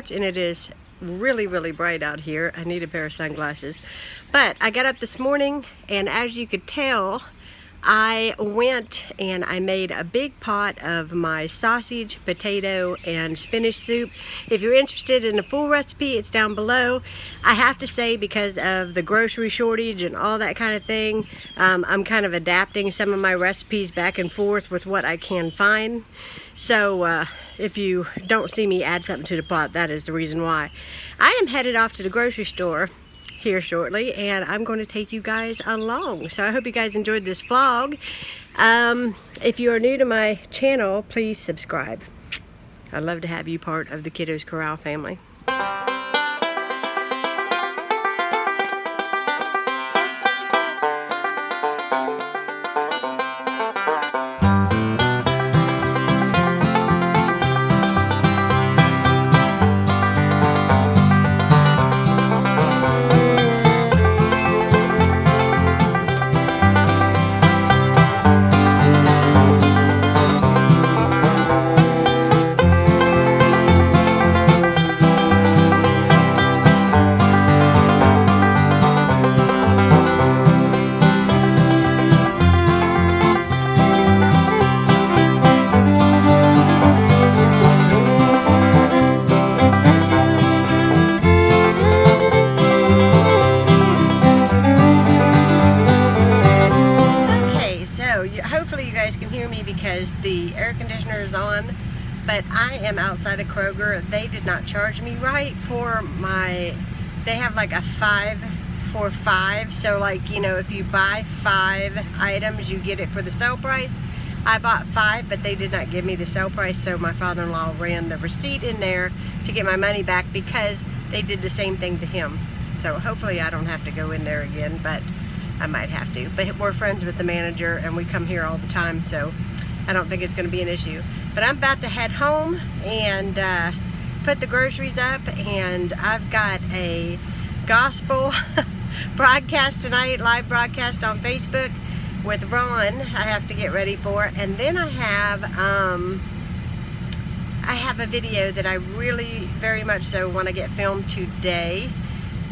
porch, and it is really, really bright out here. I need a pair of sunglasses. But I got up this morning, and as you could tell, I went and I made a big pot of my sausage, potato, and spinach soup. If you're interested in the full recipe, it's down below. I have to say, because of the grocery shortage and all that kind of thing, I'm kind of adapting some of my recipes back and forth with what I can find. So if you don't see me add something to the pot, that is the reason why. I am headed off to the grocery store here shortly, and I'm going to take you guys along. So I hope you guys enjoyed this vlog. If you are new to my channel, please subscribe. I'd love to have you part of the Kiddos Corral family. Hopefully you guys can hear me because the air conditioner is on, but I am outside of Kroger. They did not charge me right for my, they have like a 5 for 5, so like, you know, if you buy 5 items you get it for the sale price. I bought 5, but they did not give me the sale price, so my father-in-law ran the receipt in there to get my money back because they did the same thing to him. So hopefully I don't have to go in there again, but I might have to. But we're friends with the manager and we come here all the time, so I don't think it's going to be an issue. But I'm about to head home and put the groceries up, and I've got a gospel broadcast tonight, live broadcast on Facebook with Ron I have to get ready for, and then I have a video that I really very much so want to get filmed today.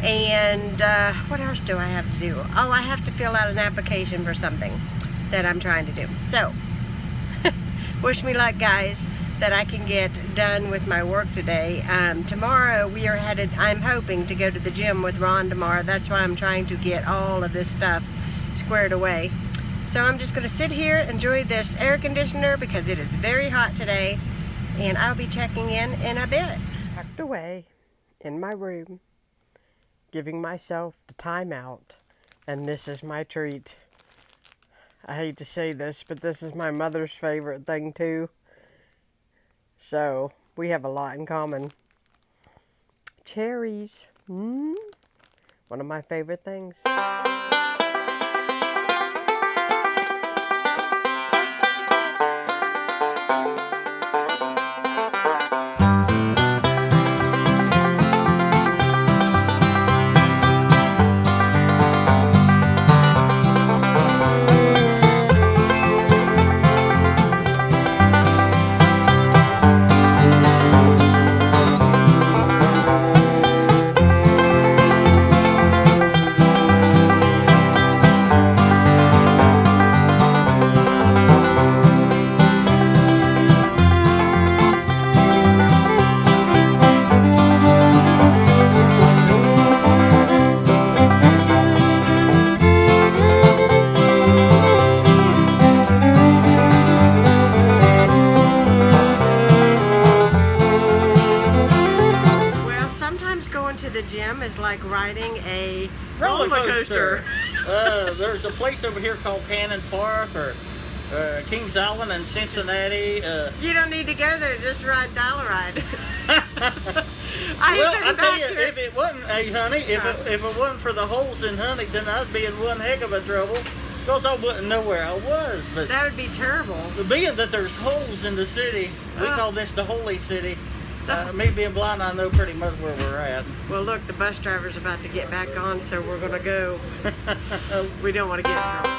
And what else do I have to do? Oh, I have to fill out an application for something that I'm trying to do. So, wish me luck, guys, that I can get done with my work today. Tomorrow we are headed, I'm hoping to go to the gym with Ron tomorrow. That's why I'm trying to get all of this stuff squared away. So I'm just going to sit here, enjoy this air conditioner because it is very hot today, and I'll be checking in a bit. Tucked away in my room, giving myself the time out, and this is my treat. I hate to say this, but this is my mother's favorite thing too. So we have a lot in common. Cherries. One of my favorite things. Is like riding a roller coaster. There's a place over here called Cannon Park or Kings Island in Cincinnati. You don't need to go there, just ride Dollaride. I tell you, if it wasn't, hey honey, if it wasn't for the holes in Huntington, I'd be in one heck of a trouble because I wouldn't know where I was. But that would be terrible. Being that there's holes in the city, we call this the Holy City. Me being blind, I know pretty much where we're at. Well, look, the bus driver's about to get back on, so we're going to go. We don't want to get in trouble.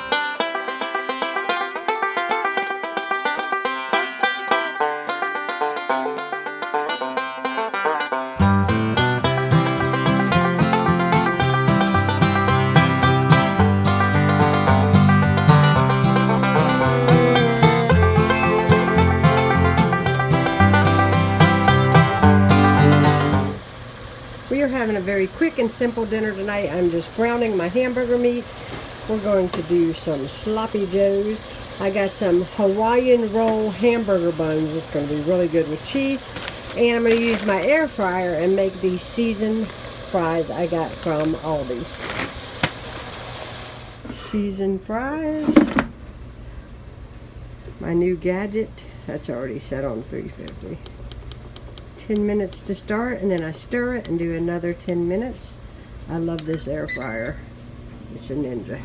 very quick and simple dinner tonight. I'm just browning my hamburger meat. We're going to do some sloppy joes. I got some Hawaiian roll hamburger buns. It's going to be really good with cheese. And I'm going to use my air fryer and make these seasoned fries I got from Aldi. Seasoned fries. My new gadget. That's already set on 350. 10 minutes to start, and then I stir it and do another 10 minutes. I love this air fryer. It's a Ninja.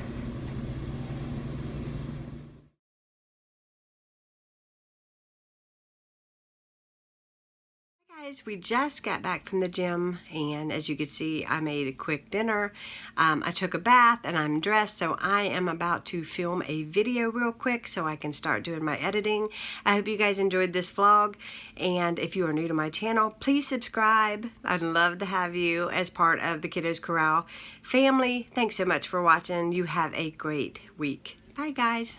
Guys, we just got back from the gym, and as you can see, I made a quick dinner. I took a bath and I'm dressed, so I am about to film a video real quick so I can start doing my editing. I hope you guys enjoyed this vlog, and if you are new to my channel, please subscribe. I'd love to have you as part of the Kiddos Corral family. Thanks so much for watching. You have a great week. Bye guys.